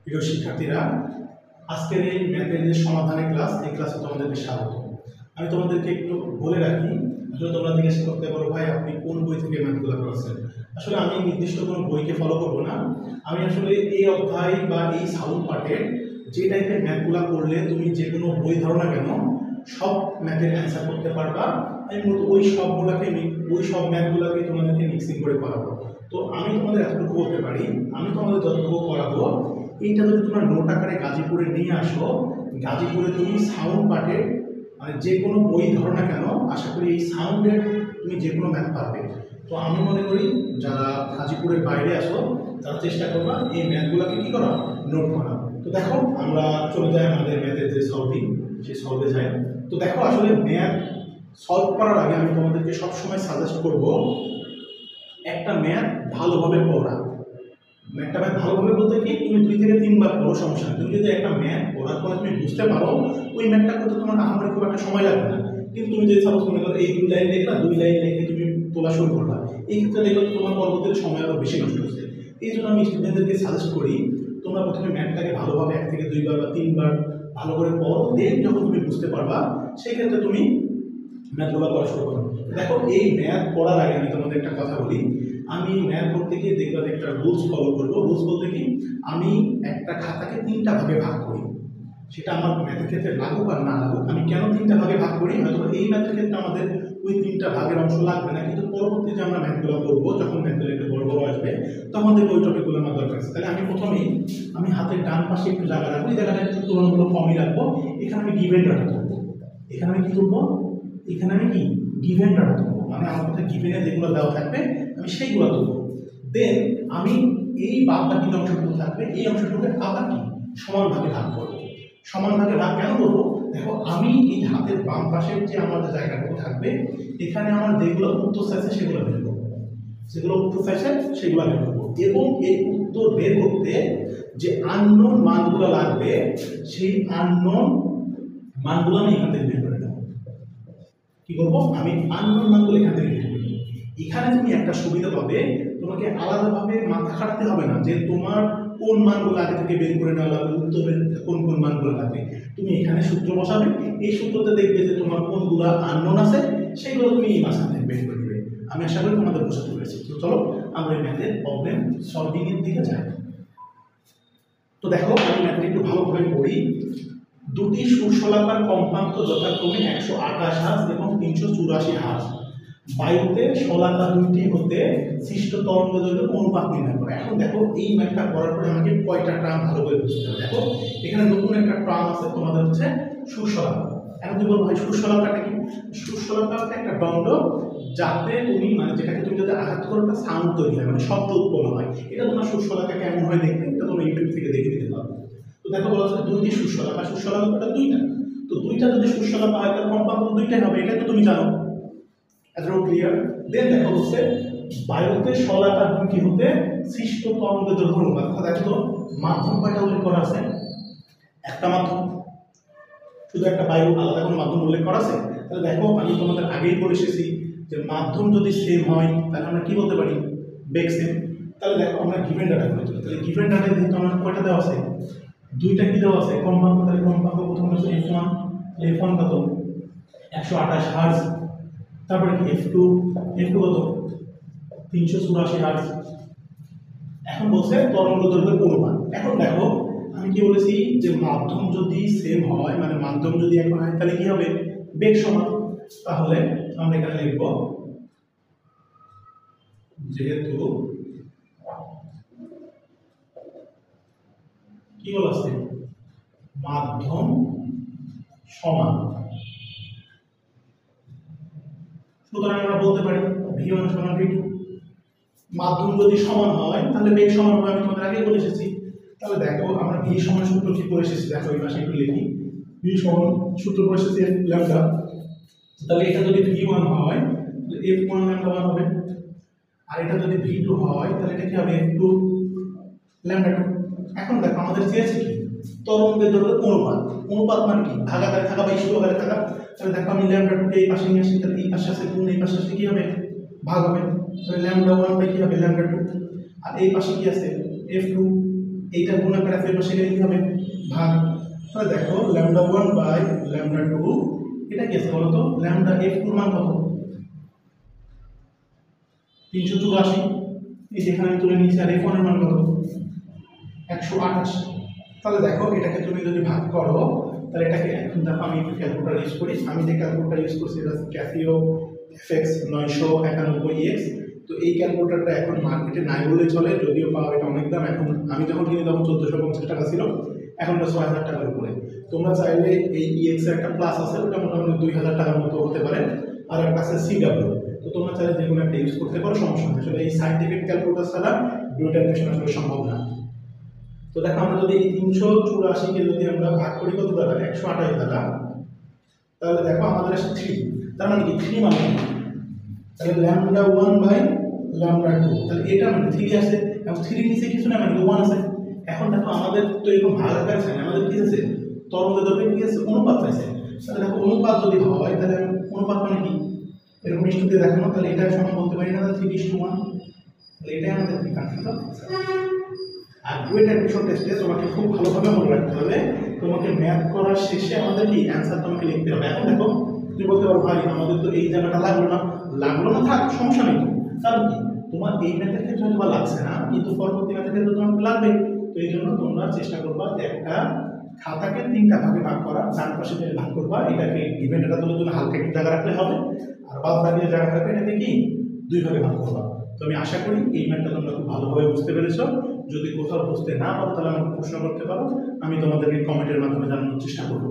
প্রিয় শিক্ষার্থীরা, আজকের এই ম্যাথের যে সমাধানের ক্লাস, এই ক্লাসে তোমাদেরকে স্বাগত। আমি তোমাদেরকে একটু বলে রাখি, আসলে তোমরা জিজ্ঞাসা করতে পারো ভাই আপনি কোন বই থেকে ম্যাথগুলো করেছেন। আসলে আমি নির্দিষ্ট কোনো বইকে ফলো করবো না, আমি আসলে এই অধ্যায় বা এই সাউন্ড পার্টের যে টাইপের ম্যাথগুলো করলে তুমি যে কোনো বই ধরো না কেন সব ম্যাথের অ্যান্সার করতে পারবা, আমি মূলত ওই সব ম্যাথগুলোকে তোমাদেরকে মিক্সিং করে করাবো। তো আমি তোমাদের এতটুকু বলতে পারি, আমি তোমাদের যতটুকু করাবো, এইটা যদি তোমরা নোট আকারে গাজীপুরে নিয়ে আসো, গাজীপুরে তুমি সাউন্ড পার্টে মানে যে কোনো বই ধরো না কেন, আশা করি এই সাউন্ডের তুমি যে কোনো ম্যাথ পারবে। তো আমি মনে করি যারা গাজীপুরের বাইরে আসো তারা চেষ্টা করবা এই ম্যাথগুলোকে কী করা, নোট করা। তো দেখো আমরা চলে যাই আমাদের ম্যাথের যে সলভিং, সেই সলভে যাই। তো দেখো আসলে ম্যাথ সলভ করার আগে আমি তোমাদেরকে সবসময় সাজেস্ট করব একটা ম্যাথ ভালোভাবে পড়া। ম্যাথটা ভালোভাবে বলতে কি, তুমি 2 থেকে 3 বার পড়ো, সমস্যা নেই। তুমি যদি একটা ম্যাথ পড়ার পরে তুমি বুঝতে পারো, ওই ম্যাথটা করতে তোমার আমার খুব একটা সময় লাগবে না। কিন্তু তুমি যদি সাপোজ মনে করো এই 2 লাইন লিখলা, 2 লাইন লিখে তুমি তোলা শুরু করলা, এই ক্ষেত্রে দেখো তোমার পরবর্তীতে সময় আরও বেশি নষ্ট হচ্ছে। এই জন্য আমি স্টুডেন্টদেরকে সাজেস্ট করি তোমরা প্রথমে ম্যাথটাকে ভালোভাবে 1 থেকে 2 বার বা 3 বার ভালো করে পড়ো, দেন যখন তুমি বুঝতে পারবা সেই ক্ষেত্রে তুমি ম্যাথগুলো করা শুরু করো। দেখো এই ম্যাথ পড়ার আগে আমি তোমাদের একটা কথা বলি, আমি ম্যাথ পড়তে গিয়ে দেখলাম একটা রুলস ফলো করবো। রুলস বলতে কি, আমি একটা খাতাকে 3টা ভাগে ভাগ করি, সেটা আমার ম্যাথের ক্ষেত্রে লাগুক আর না লাগুক। আমি কেন 3টা ভাগে ভাগ করি, হয়তো এই ম্যাথের ক্ষেত্রে আমাদের ওই 3টা ভাগের অংশ লাগবে না, কিন্তু পরবর্তী যে আমরা ম্যাথগুলো করবো, যখন ম্যাথগুলো একটু বড় বড় আসবে তখন দেখবো ওই টপিকগুলো আমার দরকার আছে। তাহলে আমি প্রথমেই আমি হাতের ডান পাশে একটু জায়গা রাখবো, এই জায়গাটা একটু তুলনামূলক কমই রাখবো। এখানে আমি গিভেন ডাটা তুলবো, এখানে আমি কি তুলবো, এখানে আমি কি গিভেন ডাটা তুলবো, মানে আমার কাছে গিভেনে যেগুলো দেওয়া থাকবে আমি সেইগুলো তুলবো। দেন আমি এই বাদ বাকি অংশটুকু থাকবে, এই অংশটুকু আবার কি সমান ভাগে ভাগ করবো। সমান ভাগে ভাগ কেন করবো, দেখো আমি এই হাতের বাম পাশের যে আমার যে জায়গাটুকু থাকবে, এখানে আমার যেগুলো উত্তর চাইছে সেগুলো বের করবো, যেগুলো উত্তর চাইছে সেগুলো বের করবো। এবং এই উত্তর বের করতে যে আননোন মানগুলো লাগবে, সেই আননোন মানগুলো আমি এখান থেকে বের করে দেবো। কি করবো, আমি আননোন মানগুলো এখান থেকে বের করে দেবো। এখানে তুমি একটা সুবিধা পাবে, তোমাকে আলাদাভাবে মাথা খাটাতে হবে না যে তোমার কোন মানগুলো আগে থেকে বের করে নেওয়া লাগবে, উত্তরের কোন কোন মানগুলো লাগবে। তুমি এখানে সূত্র বসাবে, এই সূত্রতে দেখবে যে তোমার কোনগুলো আননোন আছে, সেগুলো তুমি এই মাঝখান থেকে বের করে দেবে। আমি আশা করি তোমাদের বোঝাতে পেরেছি। তো চলো আমরা এই ম্যাথের প্রবলেম সলভিং এর দিকে যাই। তো দেখো আমি ম্যাথটা একটু ভালোভাবে পড়ি। দুটি সুশলাকার কম্পাঙ্ক যথাক্রমে 128 হার্জ এবং 384 হার্জ বায়ুতে শলাকা দুইটি হতে সৃষ্ট তরঙ্গ দৈর্ঘ্যের অনুপাত নির্ণয় করে। এখন দেখো এই ম্যাথটা করার পরে আমাকে কয়টা টার্ম ভালো করে বুঝতে হবে। দেখো এখানে নতুন একটা টার্ম আছে তোমাদের, হচ্ছে সুশলাকা। এখন তুমি বলবো ভাই সুশলাকাটা কি? সুশলাকা হচ্ছে একটা দণ্ড যাতে তুমি মানে যেটাকে তুমি যদি আঘাত করো একটা সাউন্ড তৈরি হয়, মানে শব্দ উৎপন্ন হয়। এটা তোমার সুশলাকা কেমন হয় দেখতে, এটা তোমরা ইউটিউব থেকে দেখে নিতে পারো। তো দেখো বলা হচ্ছে দুইটি সুশলাকা, সুশলাকাটা দুইটা। তো দুইটা যদি সুশলাকা হয় তাহলে কম্পাঙ্ক দুইটাই হবে, এটা তো তুমি জানো, এতটুকু ক্লিয়ার। দেন দেখো হচ্ছে বায়ুতে শলাকা দুইটি হতে সৃষ্ট তরঙ্গ দৈর্ঘ্যের অনুপাত। দেখো তো মাধ্যম কয়টা উল্লেখ করা আছে? একটা মাধ্যম, শুধু একটা বায়ু, আলাদা কোনো মাধ্যম উল্লেখ করা আছে? তাহলে দেখো আমি তোমাদের আগেই বলে এসেছি যে মাধ্যম যদি সেম হয় তাহলে আমরা কি বলতে পারি, বেগ সেম। তাহলে দেখো আমরা গিভেন ডাটা করে তুলি, তাহলে গিভেন ডাটায় যেহেতু আমার কয়টা দেওয়া আছে, দুইটা কি দেওয়া আছে কম্পাঙ্ক। তাহলে কম্পাঙ্ক প্রথমে হচ্ছে F1, F1 কত 128 হার্জ, তারপরে কি F2 কত 384 হার্জ। এখন বলছে তরঙ্গ দৈর্ঘ্যের অনুপাত। এখন দেখো আমি কি বলেছি যে মাধ্যম যদি সেম হয়, মানে মাধ্যম যদি এক হয় তাহলে কি হবে, বেগ সমান। তাহলে আমরা এখানে লিখব যেহেতু কি বলা আছে, মাধ্যম সমান, সুতরাং আমরা বলতে পারি V1 সমান V2। মাধ্যম যদি সমান হয় তাহলে বেগ সমান হবে, আমি তোমাদের আগে বলে এসেছি। তাহলে দেখো আমরা V সমান সূত্র কি করে এসেছি, দেখো এই পাশে একটু লিখি। V সমান সূত্র করে এসেছি ল্যামডা। তাহলে এটা যদি V1 হয় তাহলে F1 ল্যামডা 1 হবে, আর এটা যদি V2 হয় তাহলে এটা কি হবে F2 ল্যামডা 2। এখন দেখো আমাদের চেয়েছে কি, তরঙ্গের দৈর্ঘ্যের অনুপাত। অনুপাত মানে কি, ভাগাকারে থাকা বা ইস্যুকারে থাকা। তাহলে দেখো আমি ল্যামডা 2 কে এই পাশে নিয়ে আসি, তাহলে এই পাশে আছে গুণ, এই পাশে আছে কি হবে ভাগ হবে। তাহলে ল্যামডা 1 বাই কি হবে ল্যামডা 2, আর এই পাশে কি আছে F2। এইটা গুণ আকারে আছে এবার সেখানে কি হবে ভাগ। তাহলে দেখো λ1/λ2 এটা কি আছে বলো তো ল্যামডা f2 এর মান কত 384। এই যেখানে আমি তুলে নিয়েছি আর f1 এর মান কত 128। তাহলে দেখো এটাকে তুমি যদি ভাগ করো তাহলে এটাকে এখন দেখো আমি একটু ক্যালকুলেটর ইউজ করি। আমি যে ক্যালকুলেটর ইউজ করছি এটা ক্যাসিও FX 991X। তো এই ক্যালকুলেটরটা এখন মার্কেটে নাই বলে চলে, যদিও পাওয়া এটা অনেক দাম। এখন আমি যখন কিনি তখন 1450 টাকা ছিল, এখন এটা 6000 টাকার উপরে। তোমরা চাইলে এই EX এর একটা প্লাস আছে, ওটা মোটামুটি 2000 টাকার মতো হতে পারে, আর একটা আছে CW। তো তোমরা চাইলে যে কোনো একটা ইউজ করতে পারো, সমস্যা নেই। আসলে এই সাইন্টিফিক ক্যালকুলেটর ছাড়া দুইটা মেশিন আসলে সম্ভব না। তো দেখো আমরা যদি এই 384 কে যদি আমরা ভাগ করি কত দ্বারা 128 দ্বারা, তাহলে দেখো আমাদের আসে 3। তার মানে কি 3 মানে কি? তাহলে λ1/λ2, তাহলে এটা মানে 3 আছে এবং 3 নিচে কিছু না মানে 1 আছে। এখন দেখো আমাদের তো এরকম ভাগ আকার আছে না, আমাদের কি আছে তরঙ্গ দৈর্ঘ্য কি আছে অনুপাত আছে। তাহলে দেখো অনুপাত যদি হয় তাহলে অনুপাত মানে কি এরকম নিশ্চিত দিয়ে দেখানো, তাহলে এটা সমান বলতে পারি না 3:1। তাহলে এটাই আমাদের কি কাঙ্ক্ষিত। আর ডুয়েট অ্যাডমিশন টেস্টে তোমাকে খুব ভালোভাবে মনে রাখতে হবে, তোমাকে ম্যাথ করার শেষে আমাদের কি অ্যান্সার তোমাকে লিখতে হবে। এখন দেখো তুমি বলতে পারো ভাই আমাদের তো এই জায়গাটা লাগলো না থাক সমস্যা নেই। কারণ কি তোমার এই ম্যাথের ক্ষেত্রে হয়তো লাগছে না, কিন্তু পরবর্তী ম্যাথের ক্ষেত্রে তোমাকে লাগবে। তো এই জন্য তোমরা চেষ্টা করবা যে একটা খাতাকে 3টা ভাগে ভাগ করা, 4 পাশে যে ভাগ করবা এটাকে গিভেন এটা তোমরা তুমি হালকা একটু জায়গা রাখলে হবে, আর বাদ বাকি জায়গা থাকবে এটাকে কি 2 ভাগে ভাগ করবা। তো আমি আশা করি এই ম্যাথটা তোমরা খুব ভালোভাবে বুঝতে পেরেছো। যদি কোথাও বুঝতে না পারো তাহলে আমাকে প্রশ্ন করতে পারো, আমি তোমাদেরকে কমেন্টের মাধ্যমে জানানোর চেষ্টা করবো।